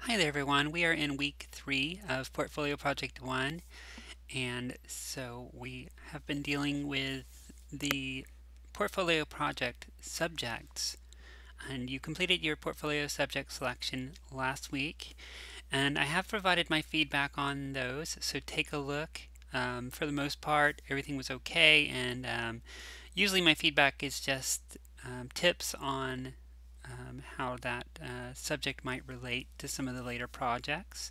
Hi there everyone. We are in week 3 of Portfolio Project 1, and so we have been dealing with the portfolio project subjects, and you completed your portfolio subject selection last week, and I have provided my feedback on those, so take a look. For the most part, everything was okay, and usually my feedback is just tips on how that subject might relate to some of the later projects.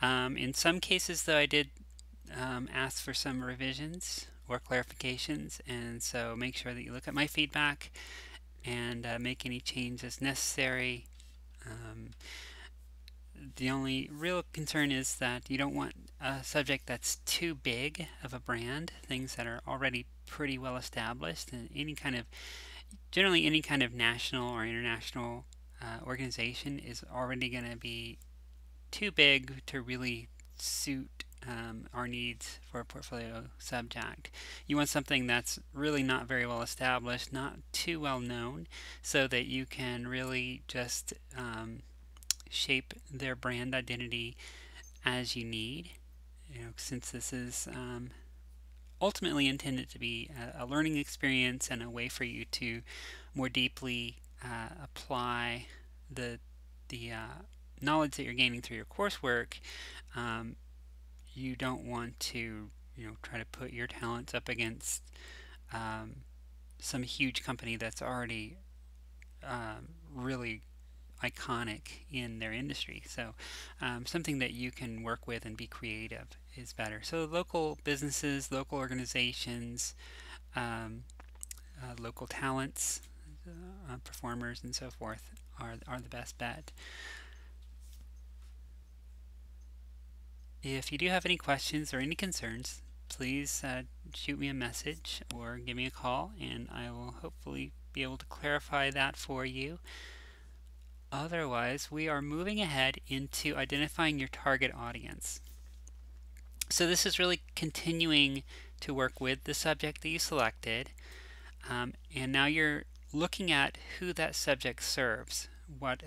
In some cases, though, I did ask for some revisions or clarifications, and so make sure that you look at my feedback and make any changes necessary. Um, the only real concern is that you don't want a subject that's too big of a brand, things that are already pretty well established, and generally any kind of national or international organization is already going to be too big to really suit our needs for a portfolio subject. You want something that's really not very well established, not too well known, so that you can really just shape their brand identity as you need. Since this is ultimately intended to be a learning experience and a way for you to more deeply apply the knowledge that you're gaining through your coursework. You don't want to try to put your talents up against um, some huge company that's already really iconic in their industry. So something that you can work with and be creative is better. So local businesses, local organizations, um, local talents, performers, and so forth are the best bet. If you do have any questions or any concerns, please shoot me a message or give me a call, and I will hopefully be able to clarify that for you. Otherwise, we are moving ahead into identifying your target audience. So this is really continuing to work with the subject that you selected, and now you're looking at who that subject serves, what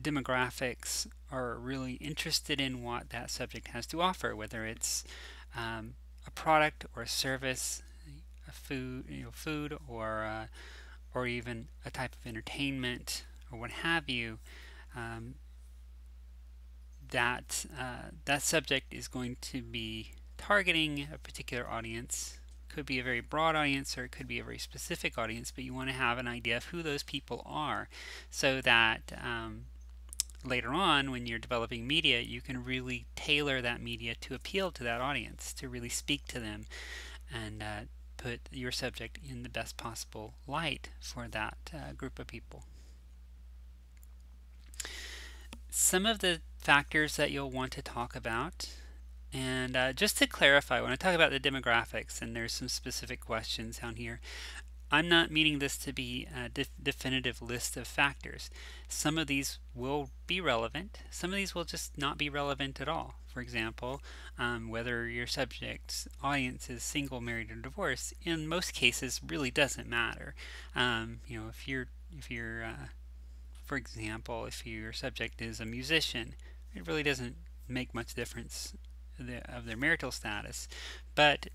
demographics are really interested in what that subject has to offer, whether it's a product or a service, a food or even a type of entertainment or what have you. Um, that subject is going to be targeting a particular audience. Could be a very broad audience or it could be a very specific audience, but you want to have an idea of who those people are so that later on when you're developing media, you can really tailor that media to appeal to that audience, to really speak to them and put your subject in the best possible light for that group of people. Some of the factors that you'll want to talk about, and just to clarify, when I talk about the demographics, and there's some specific questions down here, I'm not meaning this to be a definitive list of factors. Some of these will be relevant. Some of these will just not be relevant at all. For example, whether your subject's audience is single, married, or divorced, in most cases, really doesn't matter. If you're for example, if your subject is a musician, it really doesn't make much difference of their marital status. But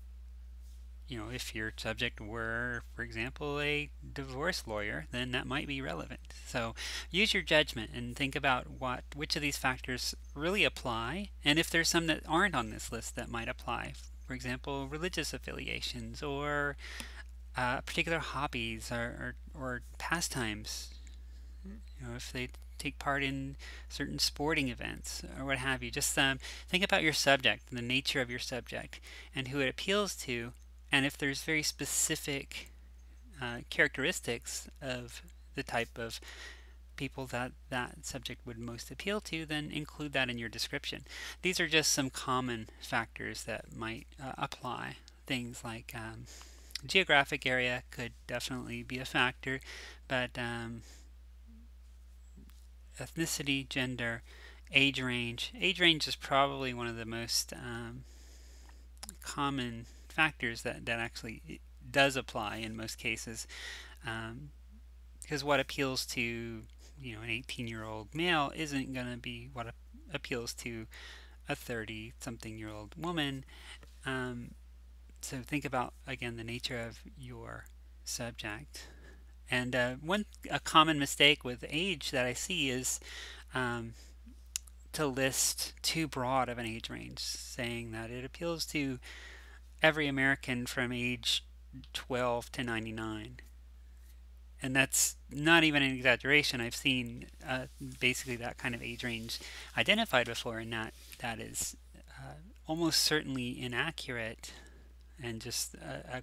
if your subject were, for example, a divorce lawyer, then that might be relevant. So use your judgment and think about which of these factors really apply, and if there's some that aren't on this list that might apply. For example, religious affiliations or particular hobbies or pastimes. If they take part in certain sporting events or what have you. Just think about your subject, the nature of your subject, and who it appeals to, and if there's very specific characteristics of the type of people that subject would most appeal to, then include that in your description. These are just some common factors that might apply. Things like geographic area could definitely be a factor, but ethnicity, gender, age range. Age range is probably one of the most common factors that actually does apply in most cases, because what appeals to an 18-year-old male isn't going to be what appeals to a 30-something-year-old woman. So think about, again, the nature of your subject. And a common mistake with age that I see is um, to list too broad of an age range, saying that it appeals to every American from age 12 to 99. And that's not even an exaggeration. I've seen basically that kind of age range identified before, and that is almost certainly inaccurate and just a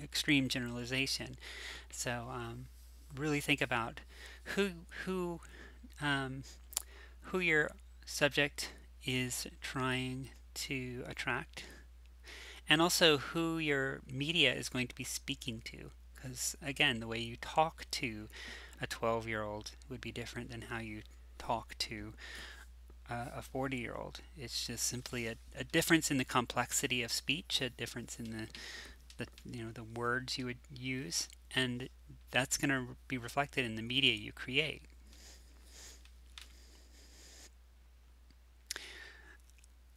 extreme generalization. So really think about who who um, who your subject is trying to attract, and also who your media is going to be speaking to. Because again, the way you talk to a 12-year-old would be different than how you talk to a 40-year-old. It's just simply a difference in the complexity of speech, a difference in the words you would use, and that's going to be reflected in the media you create.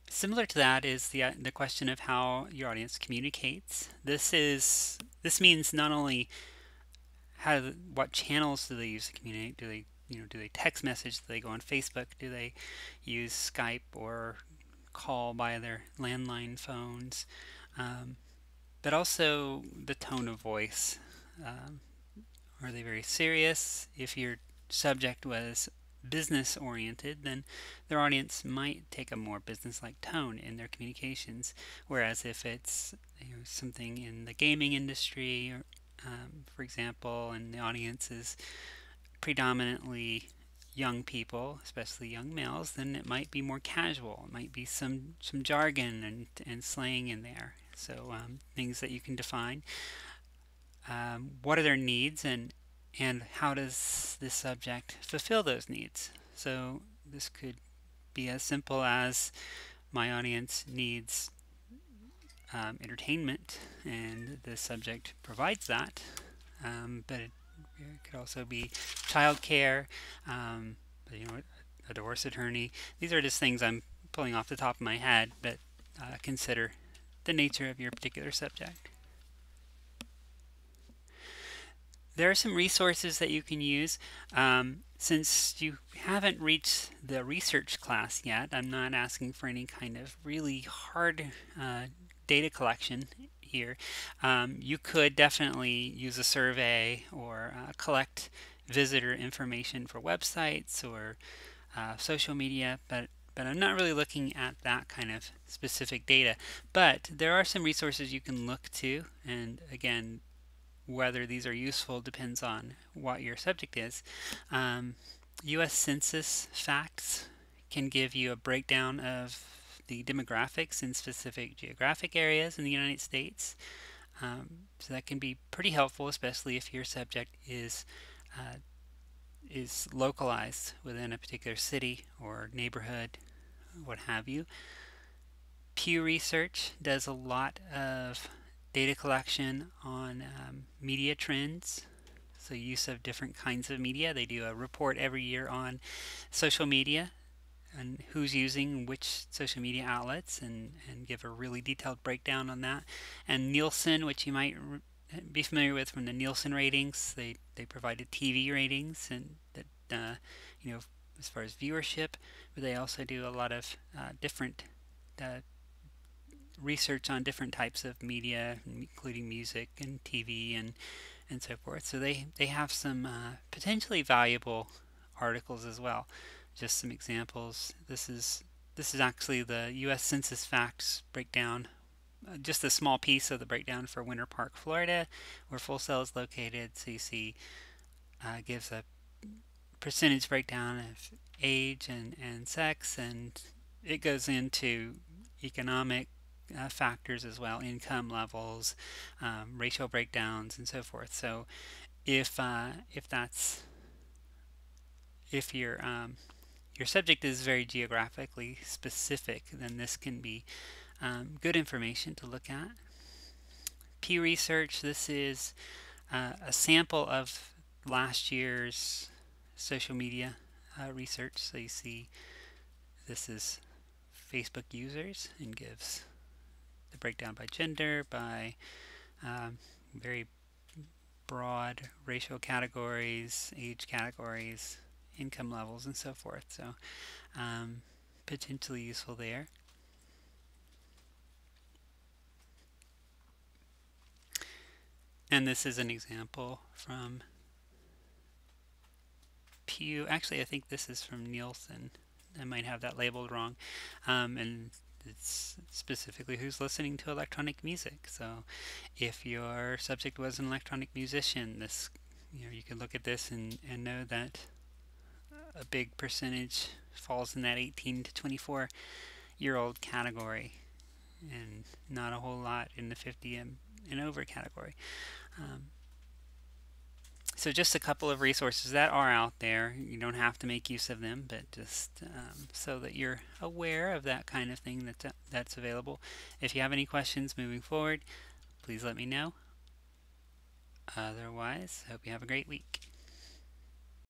Similar to that is the question of how your audience communicates. This means not only what channels do they use to communicate. Do they text message? Do they go on Facebook? Do they use Skype or call by their landline phones? But also the tone of voice. Um, are they very serious? If your subject was business oriented, then their audience might take a more business like tone in their communications. Whereas if it's something in the gaming industry, for example, and the audience is predominantly young people, especially young males, then it might be more casual. It might be some jargon and slang in there. So things that you can define. What are their needs, and how does this subject fulfill those needs? So this could be as simple as my audience needs entertainment, and the subject provides that. But it could also be childcare, um, a divorce attorney. These are just things I'm pulling off the top of my head, but consider the nature of your particular subject. There are some resources that you can use. Since you haven't reached the research class yet, I'm not asking for any kind of really hard data collection here. You could definitely use a survey or collect visitor information for websites or social media, but I'm not really looking at that kind of specific data. But there are some resources you can look to, and again, whether these are useful depends on what your subject is. U.S. Census facts can give you a breakdown of the demographics in specific geographic areas in the United States. So that can be pretty helpful, especially if your subject is localized within a particular city or neighborhood, what have you. Pew Research does a lot of data collection on media trends, so use of different kinds of media. They do a report every year on social media and who's using which social media outlets, and give a really detailed breakdown on that. And Nielsen, which you might be familiar with from the Nielsen ratings, they provided TV ratings, and that as far as viewership, but they also do a lot of different research on different types of media, including music and TV and so forth. So they have some potentially valuable articles as well. Just some examples. This is actually the U.S. Census Facts breakdown. Just a small piece of the breakdown for Winter Park, Florida, where Full Sail is located. So you see, gives a percentage breakdown of age and sex, and it goes into economic factors as well, income levels, racial breakdowns, and so forth. So if your subject is very geographically specific, then this can be good information to look at. Pew Research, this is a sample of last year's social media research. So you see this is Facebook users and gives the breakdown by gender, by very broad racial categories, age categories, income levels, and so forth. So potentially useful there. And this is an example from Pew. Actually, I think this is from Nielsen. I might have that labeled wrong. And it's specifically who's listening to electronic music. So if your subject was an electronic musician, this you can look at this and know that a big percentage falls in that 18 to 24-year-old category, and not a whole lot in the 50 and over category. So just a couple of resources that are out there. You don't have to make use of them, but just so that you're aware of that kind of thing that's available. If you have any questions moving forward, please let me know. Otherwise, hope you have a great week.